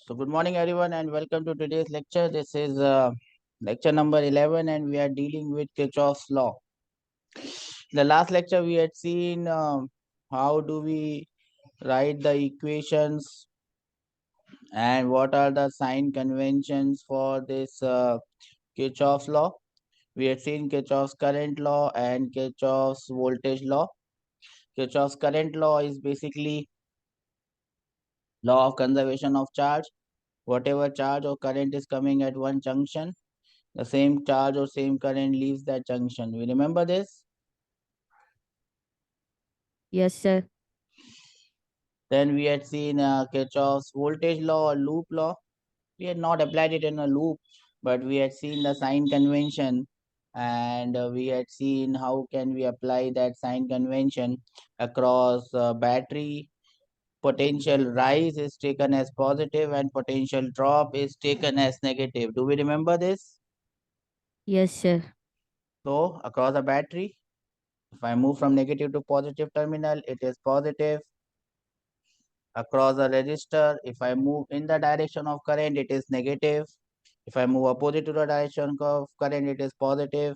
So good morning everyone and welcome to today's lecture. This is lecture number 11 and we are dealing with Kirchhoffs law. The last lecture we had seen how do we write the equations and what are the sign conventions for this Kirchhoffs law. We had seen Kirchhoff's current law and Kirchhoff's voltage law. Kirchhoff's current law is basically law of conservation of charge. Whatever charge or current is coming at one junction, the same charge or same current leaves that junction. We remember this? Yes, sir. Then we had seen Kirchhoff's voltage law or loop law. We had not applied it in a loop, but we had seen the sign convention and we had seen how can we apply that sign convention across battery. Potential rise is taken as positive and potential drop is taken as negative. Do we remember this? Yes, sir. So across a battery, if I move from negative to positive terminal, it is positive. Across a resistor, if I move in the direction of current, it is negative. If I move opposite to the direction of current, it is positive.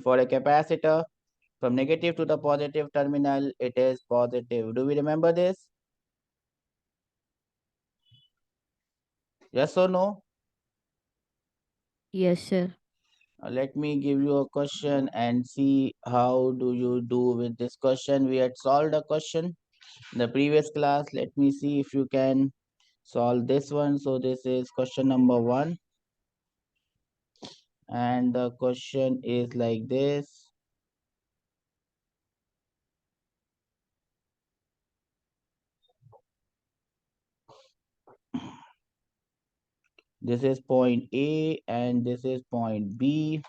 For a capacitor, from negative to the positive terminal, it is positive. Do we remember this? Yes or no? Yes, sir. Let me give you a question and see how do you do with this question. We had solved a question in the previous class. Let me see if you can solve this one. So this is question number 1 and the question is like this. This is point A and this is point B.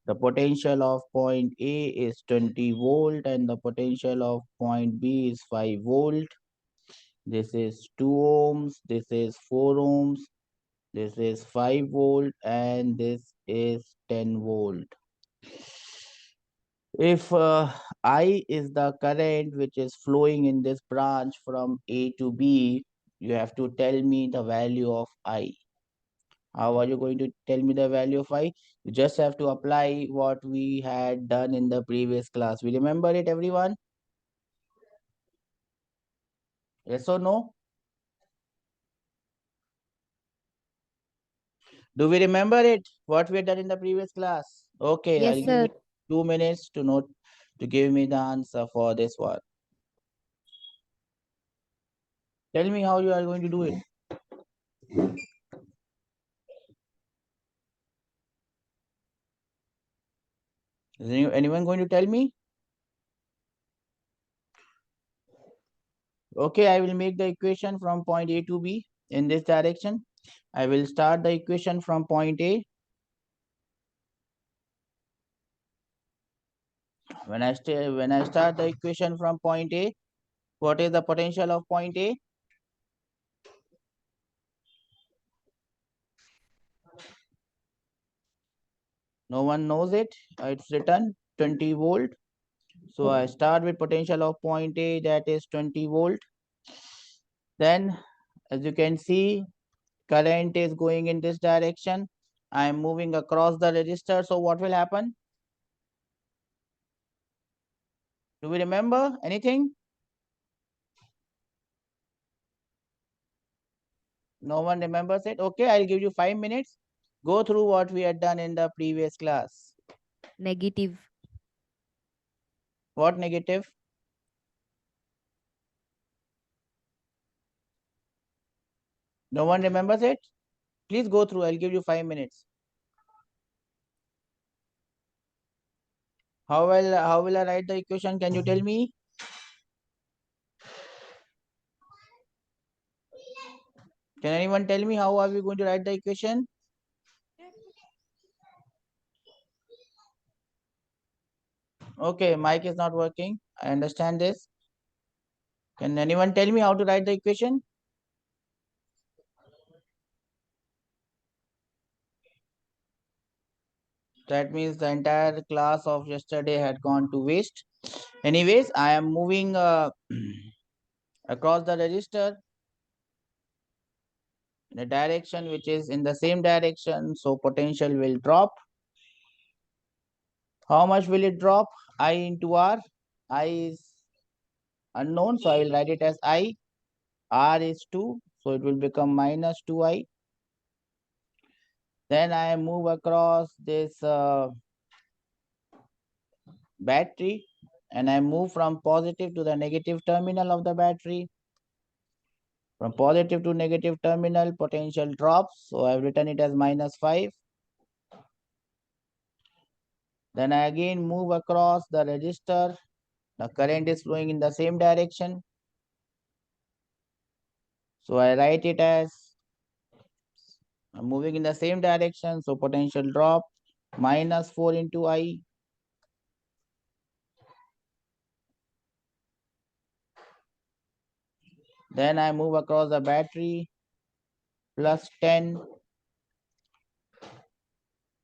The potential of point A is 20 volt and the potential of point B is 5 volt. This is 2 ohms, this is 4 ohms, this is 5 volt and this is 10 volt. If I is the current which is flowing in this branch from A to B, you have to tell me the value of I. How are you going to tell me the value of I? You just have to apply what we had done in the previous class. We remember it, everyone? Yes or no? Do we remember it? What we had done in the previous class? Okay, Yes, I'll give sir. you 2 minutes to note to give me the answer for this one. Tell me how you are going to do it. Is anyone going to tell me? Okay, I will make the equation from point A to B in this direction. I will start the equation from point A. When I start the equation from point A, what is the potential of point A? No one knows it. It's written 20 volt. So I start with potential of point A, that is 20 volt. Then, as you can see, current is going in this direction. I am moving across the resistor. So what will happen? Do we remember anything? No one remembers it? Okay, I'll give you 5 minutes. Go through what we had done in the previous class. Negative. What negative? No one remembers it? Please go through. I'll give you 5 minutes. How will I write the equation? Can you tell me? Can anyone tell me how are we going to write the equation? Okay, mic is not working. I understand this. Can anyone tell me how to write the equation? That means the entire class of yesterday had gone to waste. Anyways, I am moving across the register. in a direction which is in the same direction, so potential will drop. How much will it drop? I into R. I is unknown, so I will write it as I. R is 2, so it will become minus 2I. Then I move across this battery, and I move from positive to the negative terminal of the battery. From positive to negative terminal, potential drops, so I've written it as minus 5. Then I again move across the resistor. The current is flowing in the same direction, so I write it as I'm moving in the same direction, so potential drop minus 4 into I. Then I move across the battery plus 10,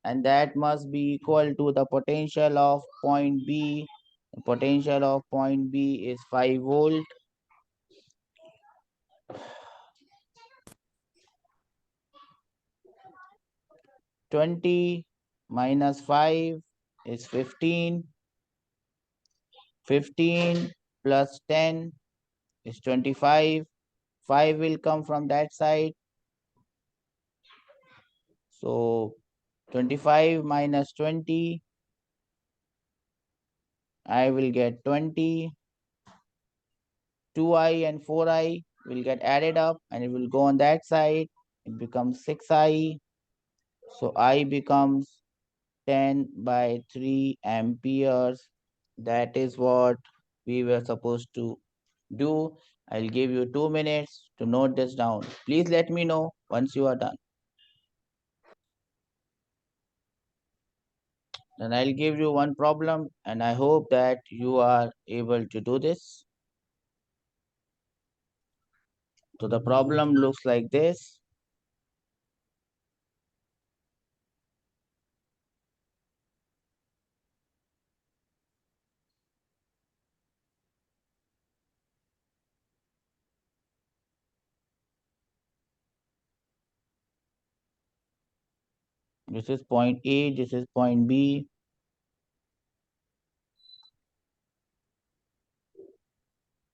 and that must be equal to the potential of point B. The potential of point B is 5 volt. Twenty minus 5 is 15. 15 plus 10 is 25. 5 will come from that side. So 25 minus 20, I will get 20. 2I and 4I will get added up and it will go on that side. It becomes 6I. So I becomes 10 by 3 amperes. That is what we were supposed to do. I'll give you 2 minutes to note this down. Please let me know once you are done. Then I'll give you one problem and I hope that you are able to do this. So the problem looks like this. This is point A, this is point B.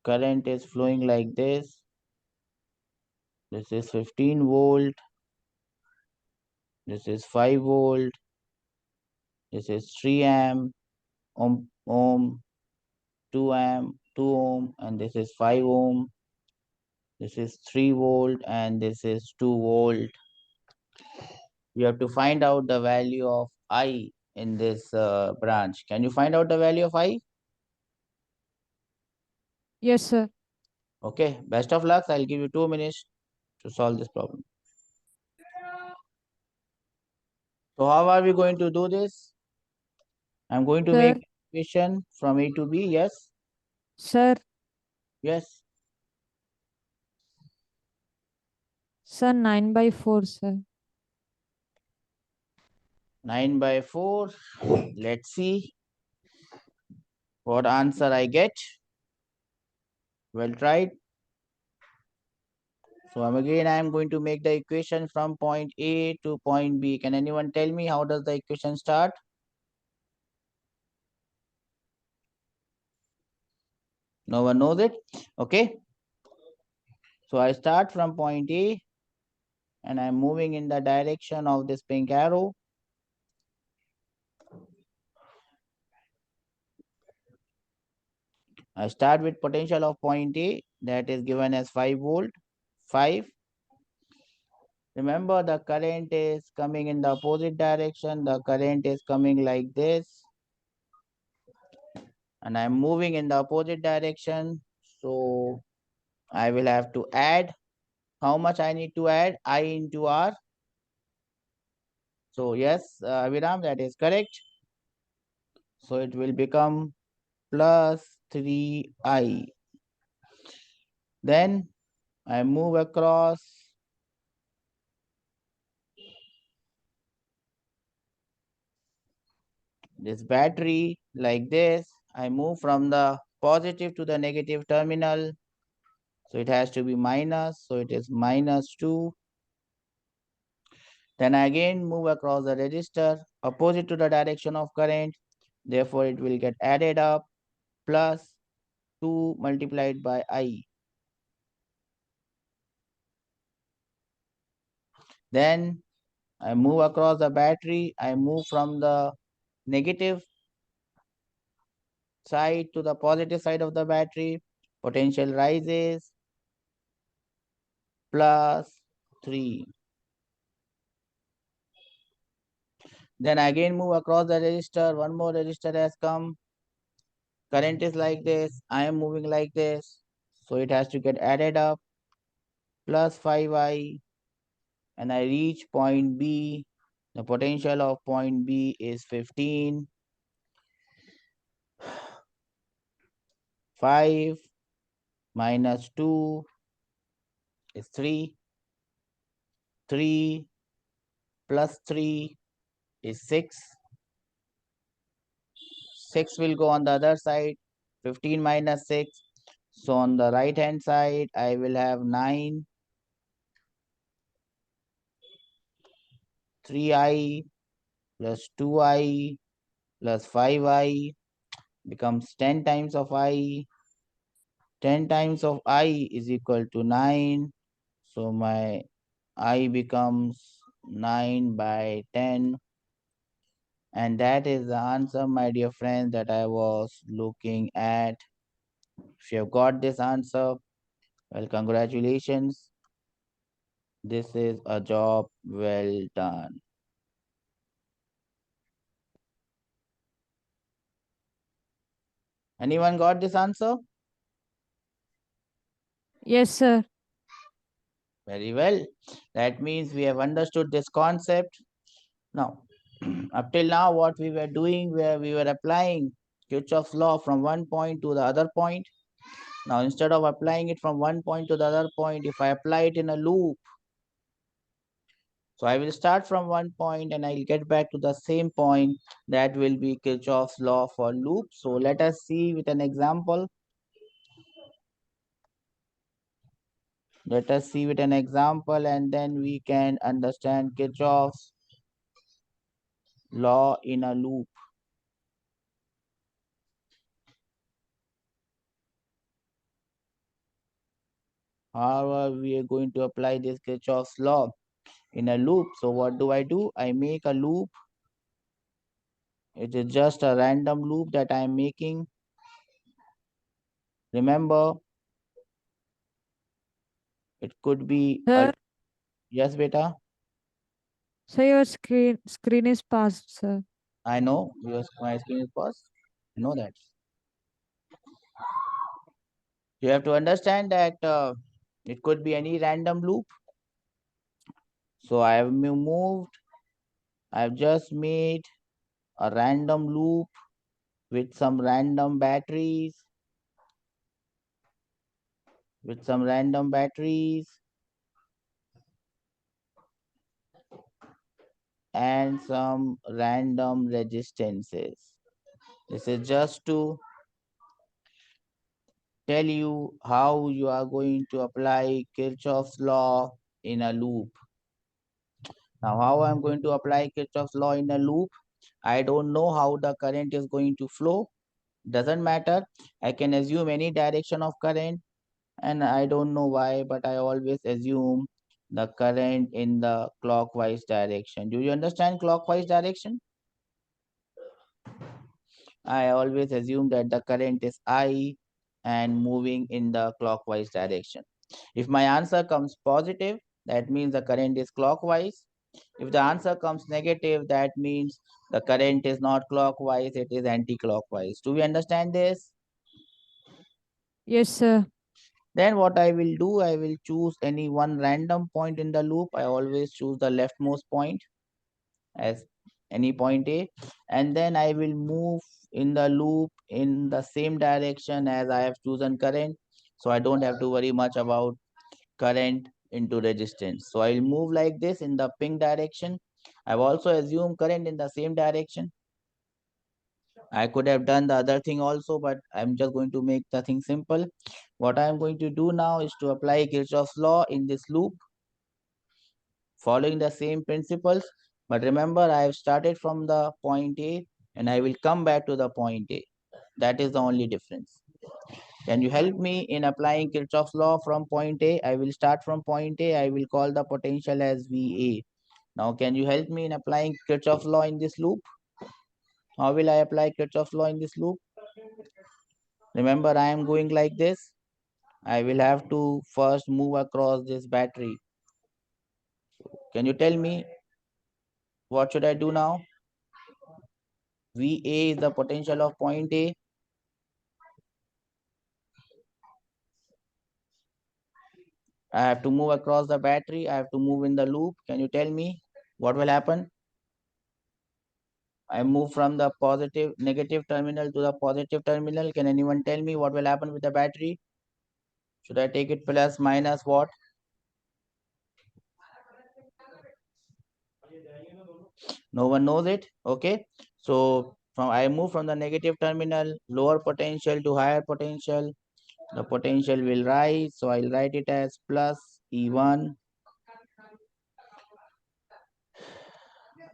Current is flowing like this. This is 15 volt. This is 5 volt. This is 3 amp, ohm, 2 amp, 2 ohm, and this is 5 ohm. This is 3 volt and this is 2 volt. You have to find out the value of I in this branch. Can you find out the value of I? Yes, sir. Okay, best of luck. I'll give you 2 minutes to solve this problem. So how are we going to do this? I'm going to make Sir, equation from A to B. Yes, sir, yes. sir, 9 by 4, sir. 9 by 4. Let's see what answer I get. Well tried. So I'm going to make the equation from point A to point B. Can anyone tell me how does the equation start? No one knows it. Okay. So I start from point A and I'm moving in the direction of this pink arrow. I start with potential of point A, that is given as 5 volt. 5. Remember, the current is coming in the opposite direction. The current is coming like this. And I'm moving in the opposite direction. So I will have to add. How much I need to add? I into R. So yes, Viram, that is correct. So it will become plus 3I. Then I move across this battery like this. I move from the positive to the negative terminal. So it has to be minus. So it is minus 2. Then I again move across the register opposite to the direction of current. Therefore, it will get added up plus 2 multiplied by I. Then I move across the battery. I move from the negative side to the positive side of the battery. Potential rises plus 3. Then again move across the register. One more register has come. Current is like this. I am moving like this. So it has to get added up plus 5I, and I reach point B. The potential of point B is 15. 5 minus 2 is 3. 3 plus 3 is 6. 6 will go on the other side. 15 minus 6. So on the right hand side, I will have 9. 3I plus 2I plus 5I becomes 10 times of I. 10 times of I is equal to 9. So my I becomes 9 by 10. And that is the answer, my dear friends, that I was looking at. If you have got this answer, well, congratulations. This is a job well done. Anyone got this answer? Yes, sir. Very well. That means we have understood this concept. Now, up till now, what we were doing, where we were applying Kirchhoff's law from one point to the other point. Now, instead of applying it from one point to the other point, if I apply it in a loop, so I will start from one point and I'll get back to the same point. That will be Kirchhoff's law for loop. So let us see with an example. Let us see with an example, and then we can understand Kirchhoff's law in a loop. How are we going to apply this Kirchhoff's law in a loop? So what do? I make a loop. It is just a random loop that I am making. Remember, it could be a, Sir, yes, beta. so your screen is passed, sir. I know my screen is paused. I know that. You have to understand that it could be any random loop. So I have moved. I have just made a random loop with some random batteries. With some random batteries and some random resistances. This is just to tell you how you are going to apply Kirchhoff's law in a loop. Now, how I'm going to apply Kirchhoff's law in a loop? I don't know how the current is going to flow. Doesn't matter. I can assume any direction of current, and I don't know why, but I always assume the current in the clockwise direction. Do you understand clockwise direction? I always assume that the current is I and moving in the clockwise direction. If my answer comes positive, that means the current is clockwise. If the answer comes negative, that means the current is not clockwise, it is anti-clockwise. Do we understand this? Yes, sir. Then what I will do, I will choose any one random point in the loop. I always choose the leftmost point as any point A, and then I will move in the loop in the same direction as I have chosen current. So I don't have to worry much about current into resistance. So I will move like this in the pink direction. I've also assumed current in the same direction. I could have done the other thing also, but I'm just going to make the thing simple. What I'm going to do now is to apply Kirchhoff's law in this loop. following the same principles. But remember, I have started from the point A and I will come back to the point A. That is the only difference. Can you help me in applying Kirchhoff's law from point A? I will start from point A. I will call the potential as VA. Now, can you help me in applying Kirchhoff's law in this loop? How will I apply Kirchhoff's law in this loop? Remember, I am going like this. I will have to first move across this battery. Can you tell me what should I do now? VA is the potential of point A. I have to move across the battery. I have to move in the loop. Can you tell me what will happen? I move from the negative terminal to the positive terminal. Can anyone tell me what will happen with the battery? Should I take it plus, minus, what? No one knows it. Okay. So I move from the negative terminal, lower potential to higher potential. The potential will rise. So I'll write it as plus E1.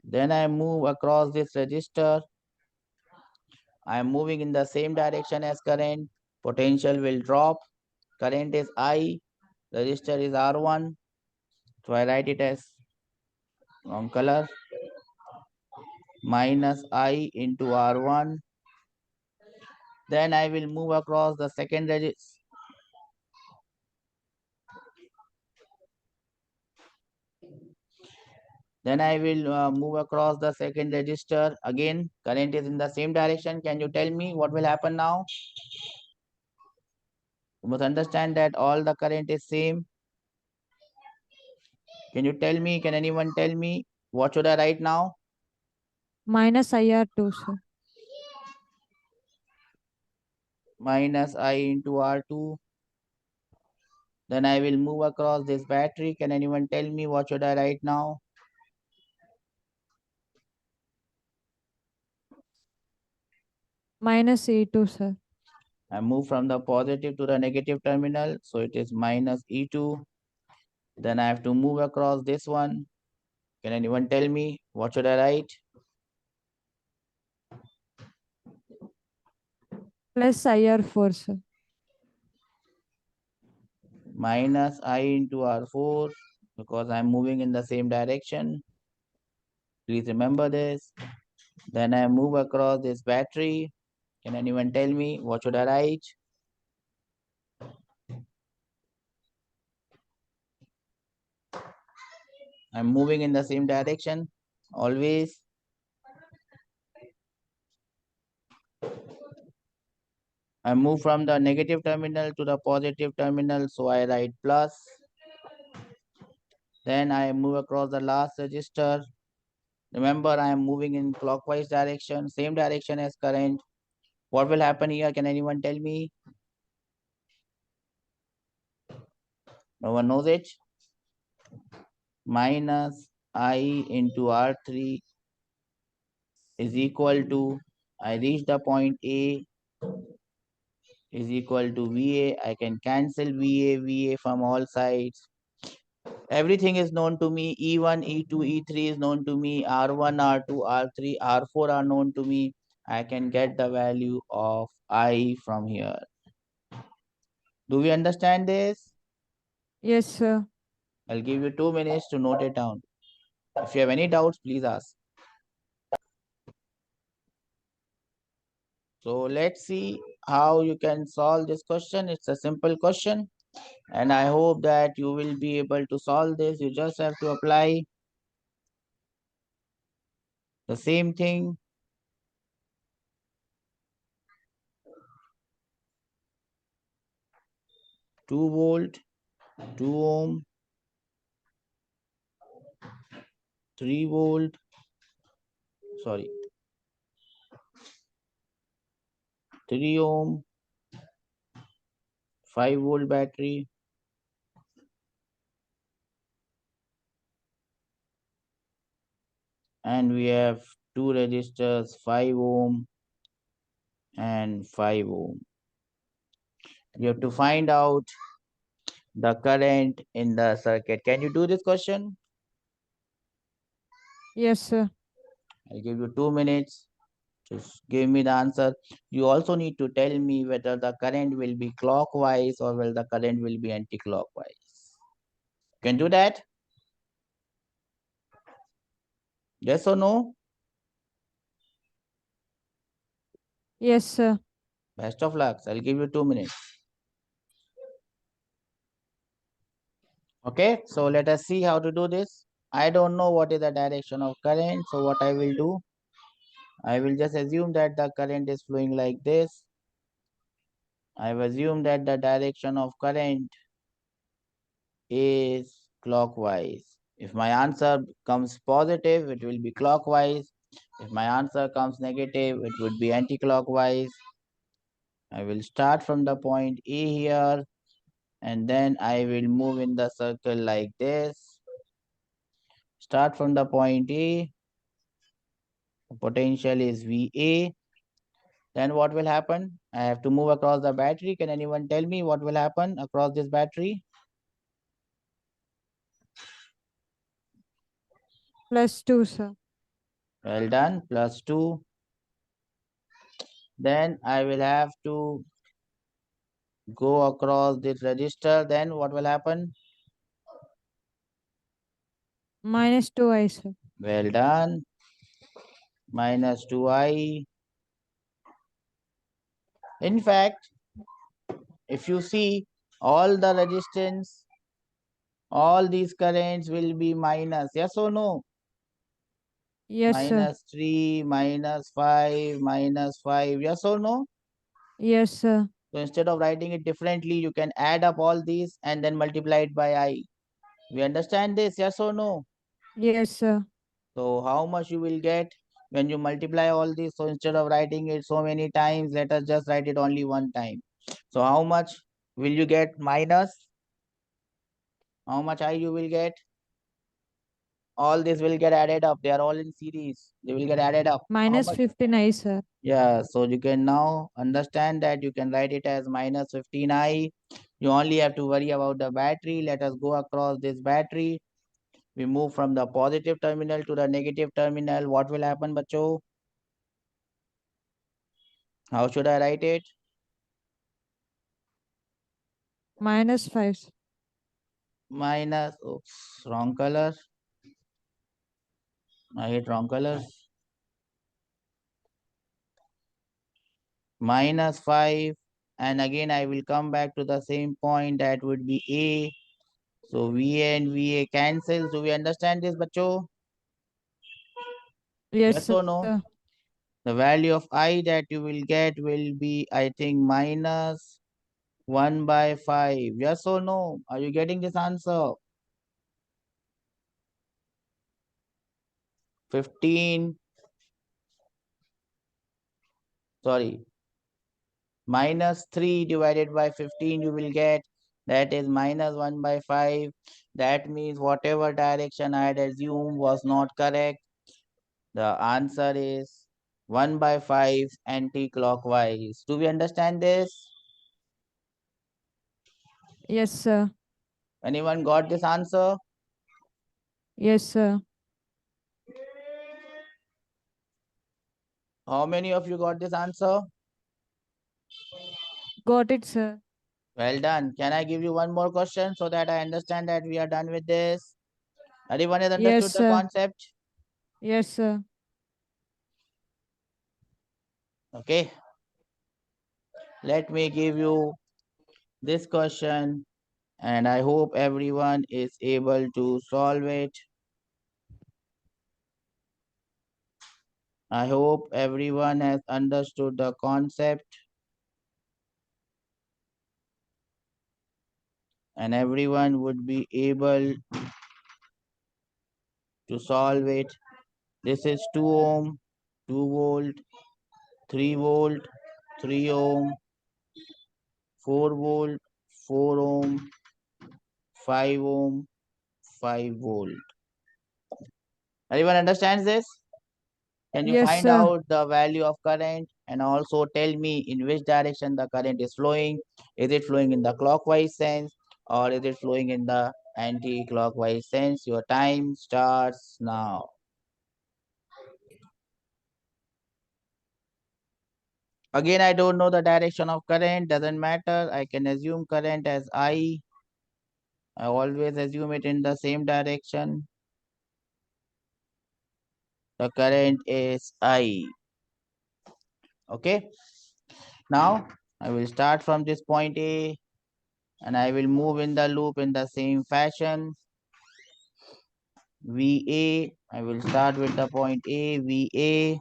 Then I move across this resistor. I am moving in the same direction as current. Potential will drop. Current is I. Resistor is R1. So I write it as wrong color. Minus I into R1. Then I will move across the second resistor. Then I will move across the second register. Again, current is in the same direction. Can you tell me what will happen now? You must understand that all the current is same. Can you tell me, can anyone tell me what should I write now? Minus IR2, sir. Minus I into R2. Then I will move across this battery. Can anyone tell me what should I write now? Minus E2, sir. I move from the positive to the negative terminal. So it is minus E2. Then I have to move across this one. Can anyone tell me what should I write? Plus IR4, sir. Minus I into R4 because I'm moving in the same direction. Please remember this. Then I move across this battery. Can anyone tell me what should I write? I'm moving in the same direction always. I move from the negative terminal to the positive terminal, so I write plus. Then I move across the last register. Remember, I am moving in clockwise direction, same direction as current. What will happen here? Can anyone tell me? No one knows it. Minus I into R3 is equal to, I reach the point A is equal to VA. I can cancel VA from all sides. Everything is known to me. E1, E2, E3 is known to me. R1, R2, R3, R4 are known to me. I can get the value of I from here. Do we understand this? Yes, sir. I'll give you 2 minutes to note it down. If you have any doubts, please ask. So let's see how you can solve this question. It's a simple question and I hope that you will be able to solve this. You just have to apply the same thing. 2 volt, 2 ohm, 3 volt, 3 ohm, 5 volt battery, and we have 2 resistors, 5 ohm and 5 ohm. You have to find out the current in the circuit. Can you do this question? Yes, sir. I'll give you 2 minutes. Just give me the answer. You also need to tell me whether the current will be clockwise or whether the current will be anti-clockwise. Can do that? Yes or no? Yes, sir. Best of luck. I'll give you 2 minutes. Okay, so let us see how to do this. I don't know what is the direction of current. So what I will do, I will just assume that the current is flowing like this. I've assumed that the direction of current is clockwise. If my answer comes positive, it will be clockwise. If my answer comes negative, it would be anti-clockwise. I will start from the point E here, and then I will move in the circle like this. Start from the point E. The potential is VA. Then what will happen? I have to move across the battery. Can anyone tell me what will happen across this battery? +2, sir. Well done. +2. Then I will have to go across this register. Then what will happen? -2i, sir. Well done. -2i. In fact, if you see all the resistance, all these currents will be minus. Yes or no? Yes, sir. -3, -5, -5. Yes or no? Yes, sir. So instead of writing it differently, you can add up all these and then multiply it by I. We understand this? Yes or no? Yes, sir. So how much you will get when you multiply all this? So instead of writing it so many times, let us just write it only one time. So how much will you get minus? How much I you will get? All this will get added up. They are all in series. They will get added up. How much? -15i, sir. Yeah, so you can now understand that you can write it as -15i. You only have to worry about the battery. Let us go across this battery. We move from the positive terminal to the negative terminal. What will happen, bacho? How should I write it? -5, sir. Oops, wrong color. I hit wrong color. -5. And again, I will come back to the same point. That would be A. So VA and VA cancels. Do we understand this, bacho? Yes, Yes or sir. no? The value of I that you will get will be, I think, -1/5. Yes or no? Are you getting this answer? 15, sorry, -3 divided by 15 you will get. That is -1/5. That means whatever direction I had assumed was not correct. The answer is 1/5 anti-clockwise. Do we understand this? Yes, sir. Anyone got this answer? Yes, sir. How many of you got this answer? Got it, sir. Well done. Can I give you one more question so that I understand that we are done with this? Everyone has Yes, understood the sir. concept? Yes, sir. Okay. Let me give you this question and I hope everyone is able to solve it. I hope everyone has understood the concept and everyone would be able to solve it. This is 2 ohm, 2 volt, 3 volt, 3 ohm, 4 volt, 4 ohm, 5 ohm, 5 volt. Everyone understands this? Can you Yes, find sir. out the value of current and also tell me in which direction the current is flowing? Is it flowing in the clockwise sense or is it flowing in the anti-clockwise sense? Your time starts now. Again, I don't know the direction of current, doesn't matter. I can assume current as I. I always assume it in the same direction. The current is I. Okay. Now I will start from this point A and I will move in the loop in the same fashion. VA, I will start with the point A, VA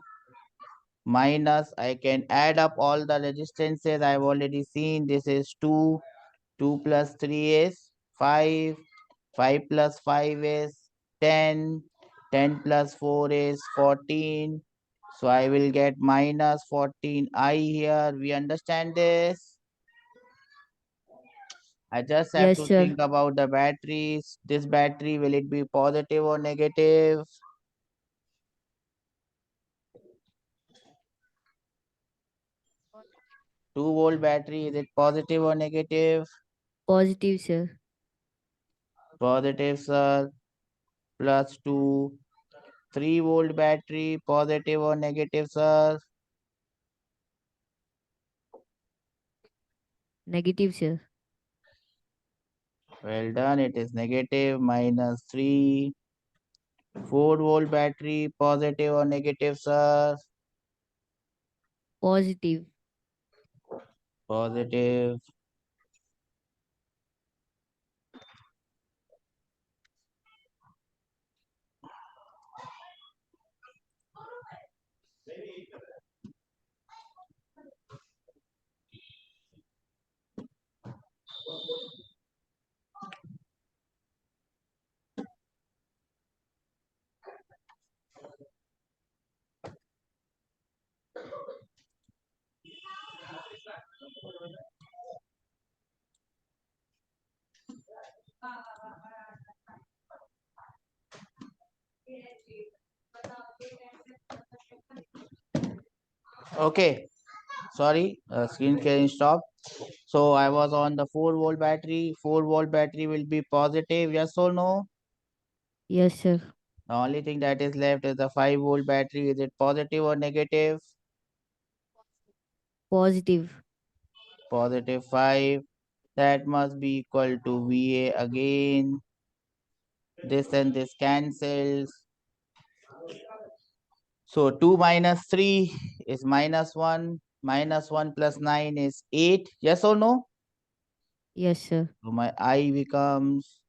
minus, I can add up all the resistances I've already seen. This is 2, 2 plus 3 is 5, 5 plus 5 is 10, 10 plus 4 is 14. So I will get minus 14I here. We understand this? I just have Yes, to sir. think about the batteries. This battery, will it be positive or negative? 2-volt battery, is it positive or negative? Positive, sir. Positive, sir. Plus 2. 3-volt battery, positive or negative, sir? Negative, sir. Well done, it is negative, minus 3. 4-volt battery, positive or negative, sir? Positive. Positive. Okay, sorry, screen can stop. So I was on the 4-volt battery. 4-volt battery will be positive, yes or no? Yes, sir. The only thing that is left is the 5-volt battery. Is it positive or negative? Positive. Positive 5. That must be equal to VA again. This and this cancels. So 2 minus 3 is minus 1. Minus 1 plus 9 is 8. Yes or no? Yes, sir. So my I becomes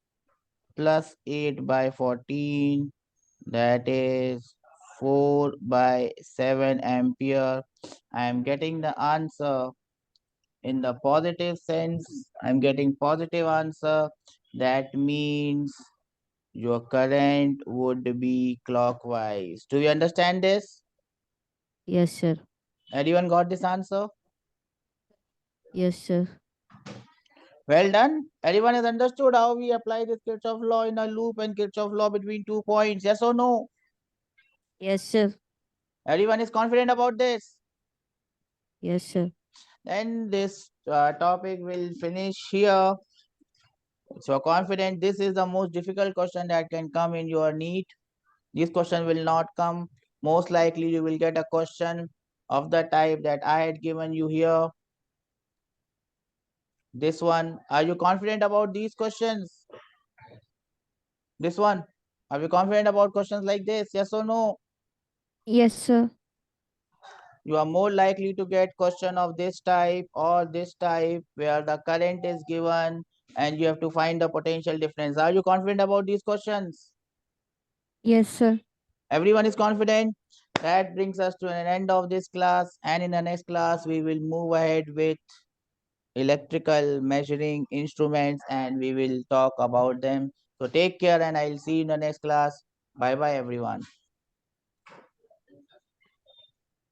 plus 8 by 14. That is 4 by 7 ampere. I am getting the answer in the positive sense. I'm getting positive answer. That means your current would be clockwise. Do you understand this? Yes, sir. Anyone got this answer? Yes, sir. Well done. Everyone has understood how we apply this Kirchhoff law in a loop and Kirchhoff law between 2 points. Yes or no? Yes, sir. Everyone is confident about this. Yes, sir. Then this topic will finish here. So confident. This is the most difficult question that can come in your NEET. This question will not come. Most likely you will get a question of the type that I had given you here. This one. Are you confident about these questions? This one. Are you confident about questions like this? Yes or no? Yes, sir. You are more likely to get question of this type or this type where the current is given and you have to find the potential difference. Are you confident about these questions? Yes, sir. Everyone is confident? That brings us to an end of this class, and in the next class we will move ahead with electrical measuring instruments and we will talk about them. So take care and I'll see you in the next class. Bye bye everyone.